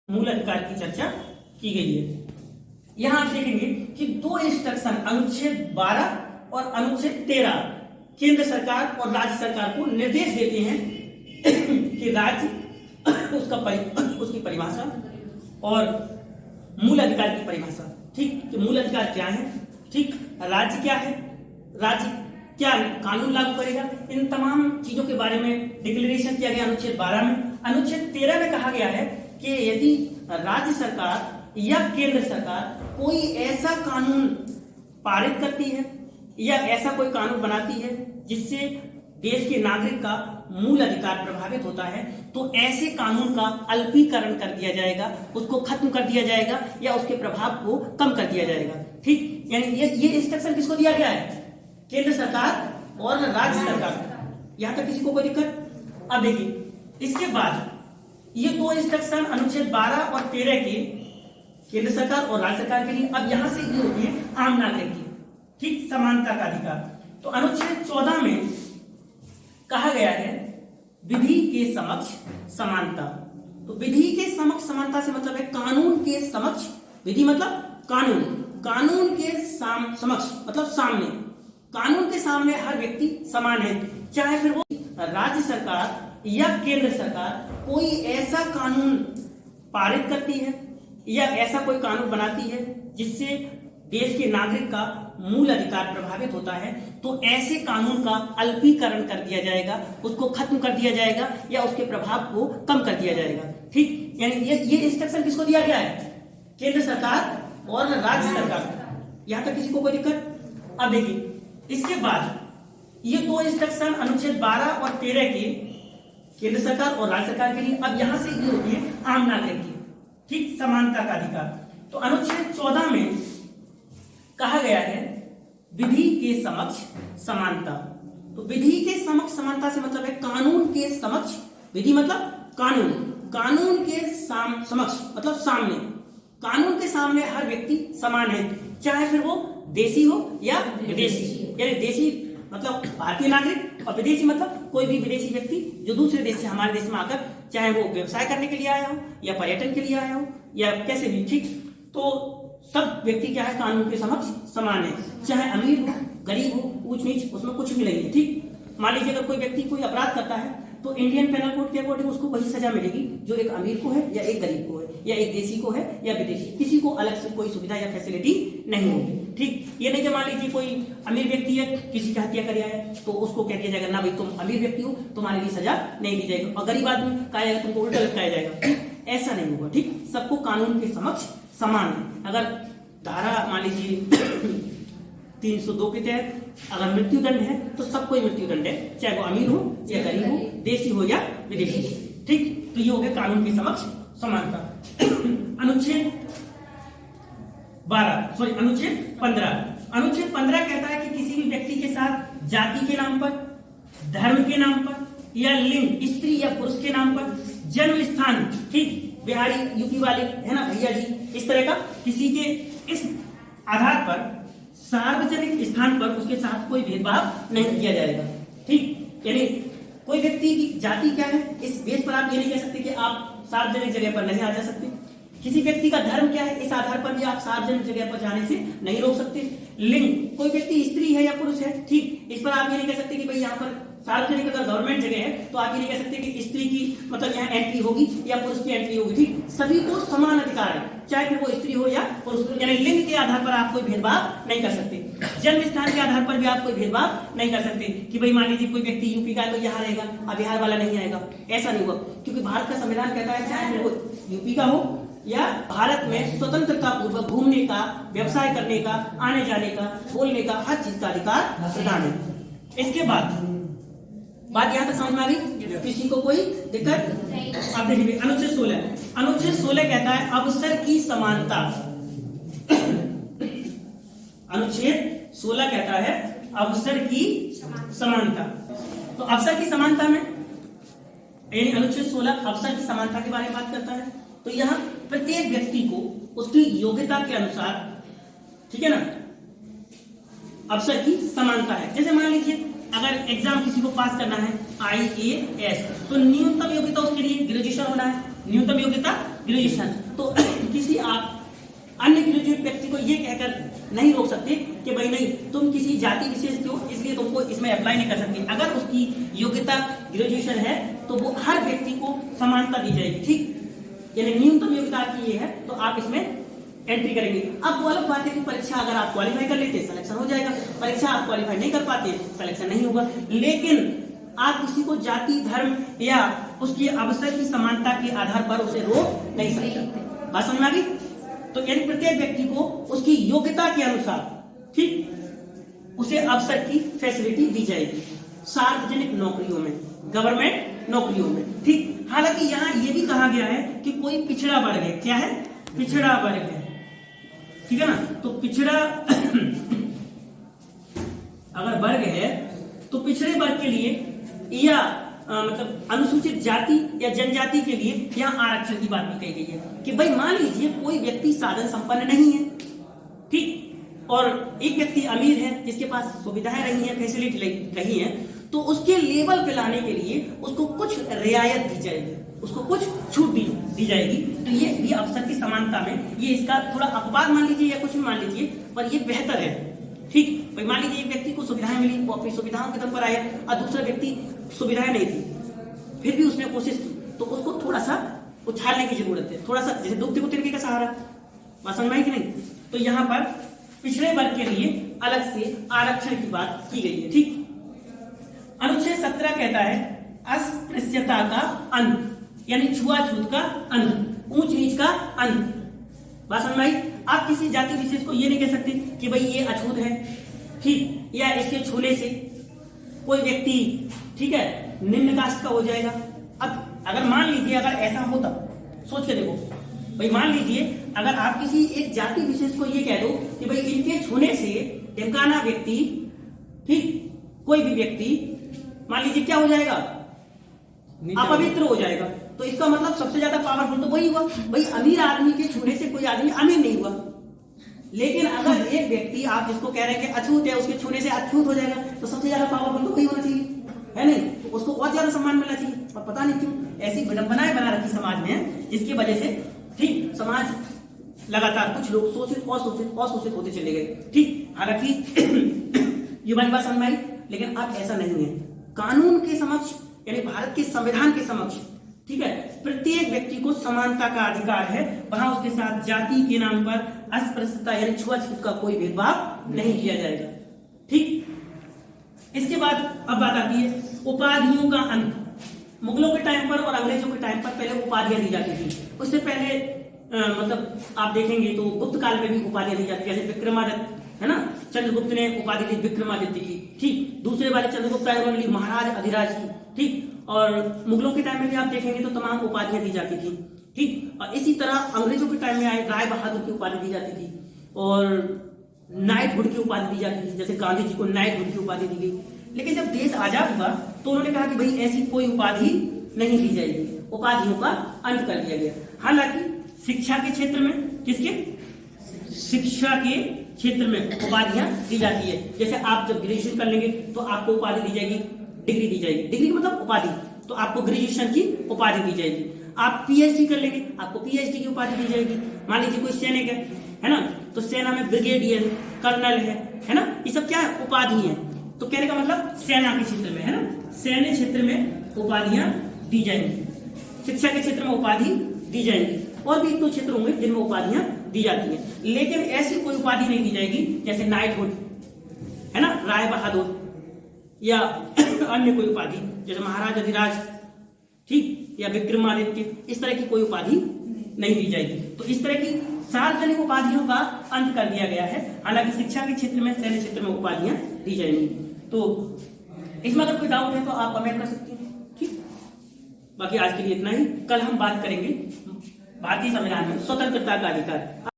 मूल अधिकार की चर्चा की गई है। यहां आप देखेंगे कि दो इंस्ट्रक्शन अनुच्छेद 12 और अनुच्छेद 13 केंद्र सरकार और राज्य सरकार को निर्देश देते हैं कि राज्य उसकी परिभाषा और मूल अधिकार की परिभाषा, ठीक, कि मूल अधिकार क्या है, ठीक, राज्य क्या है, राज्य क्या कानून लागू करेगा, इन तमाम चीजों के बारे में डिक्लेरेशन किया गया अनुच्छेद 12 में। अनुच्छेद 13 में कहा गया है कि यदि राज्य सरकार या केंद्र सरकार कोई ऐसा कानून पारित करती है या ऐसा कोई कानून बनाती है जिससे देश के नागरिक का मूल अधिकार प्रभावित होता है, तो ऐसे कानून का अल्पीकरण कर दिया जाएगा, उसको खत्म कर दिया जाएगा या उसके प्रभाव को कम कर दिया जाएगा। ठीक, यानी ये इंस्ट्रक्शन किसको दिया गया है? केंद्र सरकार और राज्य सरकार। यहां तक किसी को कोई दिक्कत? अब देखिए, इसके बाद ये दो इंस्ट्रक्शन अनुच्छेद 12 और 13 के केंद्र सरकार और राज्य सरकार के लिए। अब यहां से ये होती है आम नागरिक की, ठीक, समानता का अधिकार। तो अनुच्छेद 14 में कहा गया है विधि के समक्ष समानता। तो विधि के समक्ष समानता से मतलब है कानून के समक्ष, विधि मतलब कानून, कानून के समक्ष मतलब सामने, कानून के सामने हर व्यक्ति समान है, चाहे फिर वो राज्य सरकार या केंद्र सरकार कोई ऐसा कानून पारित करती है या ऐसा कोई कानून बनाती है जिससे देश के नागरिक का मूल अधिकार प्रभावित होता है, तो ऐसे कानून का अल्पीकरण कर दिया जाएगा, उसको खत्म कर दिया जाएगा या उसके प्रभाव को कम कर दिया जाएगा। ठीक, यानी ये इंस्ट्रक्शन किसको दिया गया है? केंद्र सरकार और राज्य सरकार। यहां तक किसी को कोई दिक्कत? अब देखिए, इसके बाद ये दो इंस्ट्रक्शन अनुच्छेद 12 और 13 के केंद्र सरकार और राज्य सरकार के लिए। अब यहां से ये होती है आम नागरिक की, ठीक, समानता का अधिकार। तो अनुच्छेद 14 में कहा गया है विधि के समक्ष समानता। तो विधि के समक्ष समानता से मतलब है कानून के समक्ष, विधि मतलब कानून, कानून के समक्ष मतलब सामने, कानून के सामने हर व्यक्ति समान है, चाहे फिर वो देशी हो या विदेशी। यानी देशी मतलब भारतीय नागरिक और विदेशी मतलब कोई भी विदेशी व्यक्ति जो दूसरे देश से हमारे देश में आकर, चाहे वो व्यवसाय करने के लिए आया हो या पर्यटन के लिए आया हो या कैसे भी, ठीक, तो सब व्यक्ति क्या है, कानून के समक्ष समान है, चाहे अमीर हो, गरीब हो, ऊंच नीच, उसमें कुछ भी नहीं है। ठीक, मान लीजिए अगर कोई व्यक्ति कोई अपराध करता है तो इंडियन पेनल कोड के अकॉर्डिंग उसको वही सजा मिलेगी जो एक अमीर को है या एक गरीब को है या एक देशी को है या विदेशी, किसी को अलग से कोई सुविधा या फैसिलिटी नहीं होगी। ठीक, ये नहीं कि मान लीजिए कोई अमीर व्यक्ति है, किसी की हत्या कर है तो उसको कह दिया जाएगा ना भाई तुम अमीर व्यक्ति हो, तुम्हारे लिए सजा नहीं दी जाएगी, और गरीब आदमी कहा जाएगा तुमको उल्टा लटकाया जाएगा। ठीक, ऐसा नहीं होगा। ठीक, सबको कानून के समक्ष समान है। अगर धारा मान लीजिए 302 के तहत अगर मृत्यु दंड है तो सबको मृत्यु दंड है, चाहे वो अमीर हो या गरीब हो, देशी हो या विदेशी। ठीक, तो ये हो गया कानून के समक्ष समानता। अनुच्छेद 15, अनुच्छेद 15 कहता है कि किसी भी व्यक्ति के साथ जाति के नाम पर, धर्म के नाम पर या लिंग स्त्री या पुरुष के नाम पर, जन्म स्थान, ठीक, बिहारी यूपी वाले है ना भैया जी, इस तरह का किसी के इस आधार पर सार्वजनिक स्थान पर उसके साथ कोई भेदभाव नहीं किया जाएगा। ठीक, यानी कोई व्यक्ति की जाति क्या है इस बेस पर आप ये नहीं कह सकते कि आप सार्वजनिक जगह पर नहीं आ जा सकते। किसी व्यक्ति का धर्म क्या है इस आधार पर भी आप सार्वजनिक जगह पर जाने से नहीं रोक सकते। लिंग, कोई व्यक्ति स्त्री है या पुरुष है, ठीक, इस पर आप ये नहीं कह सकते कि भाई यहाँ पर सार्वजनिक अगर गवर्नमेंट जगह है तो आप ये नहीं कह सकते कि स्त्री की मतलब यहाँ एंट्री होगी या पुरुष की एंट्री होगी। ठीक, सभी को समान अधिकार है, चाहे फिर वो स्त्री हो या पुरुष, यानी लिंग के आधार पर आप कोई भेदभाव नहीं कर सकते। जन्म स्थान के आधार पर भी आप कोई भेदभाव नहीं कर सकते कि भाई मान लीजिए कोई व्यक्ति यूपी का है तो यहाँ रहेगा और बिहार वाला नहीं आएगा, ऐसा नहीं होगा, क्योंकि भारत का संविधान कहता है चाहे वो यूपी का हो या भारत में स्वतंत्रता पूर्वक घूमने का, व्यवसाय करने का, आने जाने का, बोलने का, हर चीज का अधिकार प्रदान है। इसके बाद बात यहां तक समझ में आ गई? किसी को कोई दिक्कत? आप देखिए अनुच्छेद 16 कहता है अवसर की समानता। अनुच्छेद 16 कहता है अवसर की समानता। तो अवसर की समानता में यानी अनुच्छेद 16 अवसर की समानता के बारे में बात करता है। तो यहाँ प्रत्येक व्यक्ति को उसकी योग्यता के अनुसार, ठीक है ना, अवसर की समानता है। जैसे मान लीजिए अगर एग्जाम किसी को पास करना है IAS, तो न्यूनतम योग्यता उसके लिए ग्रेजुएशन होना है, न्यूनतम योग्यता ग्रेजुएशन। तो किसी आप अन्य ग्रेजुएट व्यक्ति को ये कहकर नहीं रोक सकते कि भाई नहीं तुम किसी जाति विशेष के हो इसलिए तुमको इसमें अप्लाई नहीं कर सकते। अगर उसकी योग्यता ग्रेजुएशन है तो वो हर व्यक्ति को समानता दी जाएगी, ठीक, यानी न्यूनतम योग्यता आपकी ये है तो आप इसमें एंट्री करेंगे। अब वो अलग बात है कि परीक्षा अगर आप क्वालिफाई कर लेते सिलेक्शन हो जाएगा, परीक्षा आप क्वालिफाई नहीं कर पाते सिलेक्शन नहीं होगा। लेकिन आप किसी को जाति धर्म या उसकी अवसर की समानता के आधार पर उसे रोक नहीं सकते। बात समझ में आ गई? तो यानी प्रत्येक व्यक्ति को उसकी योग्यता के अनुसार, ठीक, उसे अवसर की फैसिलिटी दी जाएगी सार्वजनिक नौकरियों में, गवर्नमेंट नौकरियों में, ठीक। हालांकि यहाँ ये भी कहा गया है कि कोई पिछड़ा वर्ग है, क्या है? पिछड़ा वर्ग है, ठीक है ना। तो पिछड़ा अगर वर्ग है तो पिछड़े वर्ग के लिए या मतलब अनुसूचित जाति या जनजाति के लिए यहाँ आरक्षण की बात भी कही गई है कि भाई मान लीजिए कोई व्यक्ति साधन संपन्न नहीं है, ठीक, और एक व्यक्ति अमीर है जिसके पास सुविधाएं रही हैं, फैसिलिटी रही हैं, तो उसके लेवल पे लाने के लिए उसको कुछ रियायत दी जाएगी, उसको कुछ छूट दी जाएगी। तो ये अवसर की समानता में ये इसका थोड़ा अपवाद मान लीजिए या कुछ भी मान लीजिए, पर ये बेहतर है, ठीक। भाई मान लीजिए एक व्यक्ति को सुविधाएं मिली, वो अपनी सुविधाओं के दम पर आया, और दूसरा व्यक्ति सुविधाएं नहीं थी फिर भी उसने कोशिश की, तो उसको थोड़ा सा उछालने की जरूरत है, थोड़ा सा जैसे डूबते को तिनके का सहारा। बात समझ में आई कि नहीं? तो यहाँ पर पिछड़े वर्ग के लिए अलग से आरक्षण की बात की गई है, ठीक। अनुच्छेद 17 कहता है अस्पृश्यता का अंत, यानी छुआछूत का अंत, ऊंच नीच का अंत। बात समझ में आई? आप किसी जाति विशेष को ये नहीं कह सकते कि भाई ये अछूत है, ठीक, या इसके छूने से कोई व्यक्ति, ठीक है, निम्न कास्ट का हो जाएगा। अब अगर मान लीजिए अगर ऐसा होता, सोच के देखो भाई, मान लीजिए अगर आप किसी एक जाति विशेष को ये कह दो कि भाई इनके छूने से ढिमकाना व्यक्ति, ठीक, कोई भी व्यक्ति मान लीजिए क्या हो जाएगा, अपवित्र हो जाएगा, तो इसका मतलब सबसे ज्यादा पावरफुल तो वही हुआ। भाई अमीर आदमी के छूने से कोई आदमी अमीर नहीं हुआ। लेकिन अगर एक व्यक्ति आप जिसको कह रहे हैं कि अछूत है, उसके छूने से अछूत हो जाएगा, तो सबसे ज्यादा पावरफुल तो वही होना चाहिए, है नहीं? तो उसको और ज्यादा सम्मान मिलना चाहिए। और पता नहीं क्यों ऐसी विडंबनाएं बना रखी समाज में, जिसकी वजह से, ठीक, समाज लगातार कुछ लोग शोषित अशोषित होते चले गए, ठीक। हालांकि ये वाली बात समझ में आई, लेकिन अब ऐसा नहीं है। कानून के समक्ष यानी भारत के संविधान के समक्ष, ठीक है, प्रत्येक व्यक्ति को समानता का अधिकार है। वहां उसके साथ जाति के नाम पर अस्पृश्यता यानी छुआछूत का कोई भेदभाव नहीं किया जाएगा, ठीक। इसके बाद अब बात आती है उपाधियों का अंत। मुगलों के टाइम पर और अंग्रेजों के टाइम पर पहले उपाधियां दी जाती थी। उससे पहले मतलब आप देखेंगे तो गुप्त काल में भी उपाधियां दी जाती, जैसे विक्रमादित्य, है ना, चंद्रगुप्त ने उपाधि दी विक्रमादित्य की, ठीक। दूसरे वाले चंद्रगुप्त ने महाराज अधिराज की, ठीक। और मुगलों के टाइम में भी आप देखेंगे तो तमाम उपाधियां दी जाती थी, ठीक। और इसी तरह अंग्रेजों के टाइम में आए राय बहादुर की उपाधि दी जाती थी, और नाइटहुड की उपाधि दी जाती थी, जैसे गांधी जी को नाइटहुड की उपाधि दी गई। लेकिन जब देश आजाद हुआ तो उन्होंने कहा कि भाई ऐसी कोई उपाधि नहीं दी जाएगी, उपाधियों का अंत कर दिया गया। हालांकि शिक्षा के क्षेत्र में, किसके, शिक्षा के क्षेत्र में उपाधियां दी जाती है। जैसे आप जब ग्रेजुएशन कर लेंगे तो आपको उपाधि दी जाएगी, डिग्री दी जाएगी, डिग्री मतलब उपाधि, तो आपको ग्रेजुएशन की उपाधि दी जाएगी। आप पीएचडी कर लेंगे, आपको पीएचडी की उपाधि दी जाएगी। मान लीजिए कोई सैनिक है ना, तो सेना में ब्रिगेडियर, कर्नल है ना, ये सब क्या है, उपाधि है। तो कहने का मतलब सेना के क्षेत्र में, है ना, सैन्य क्षेत्र में उपाधियां दी जाएंगी, शिक्षा के क्षेत्र में उपाधि दी जाएंगी, और भी दो क्षेत्र होंगे जिनमें उपाधियां दी जाती हैं। लेकिन ऐसी कोई उपाधि नहीं दी जाएगी जैसे नाइटहुड, है ना, राय बहादुर, या अन्य कोई उपाधि जैसे महाराज अधिराज, ठीक, या विक्रमादित्य, इस तरह की कोई उपाधि नहीं दी जाएगी। तो इस तरह की सार्वजनिक उपाधियों का अंत कर दिया गया है। हालांकि शिक्षा के क्षेत्र में, सैन्य क्षेत्र में उपाधियां दी जाएंगी। तो इसमें अगर कोई डाउट है तो आप कमेंट कर सकते हैं, ठीक। बाकी आज के लिए इतना ही। कल हम बात करेंगे भारतीय संविधान में स्वतंत्रता का अधिकार।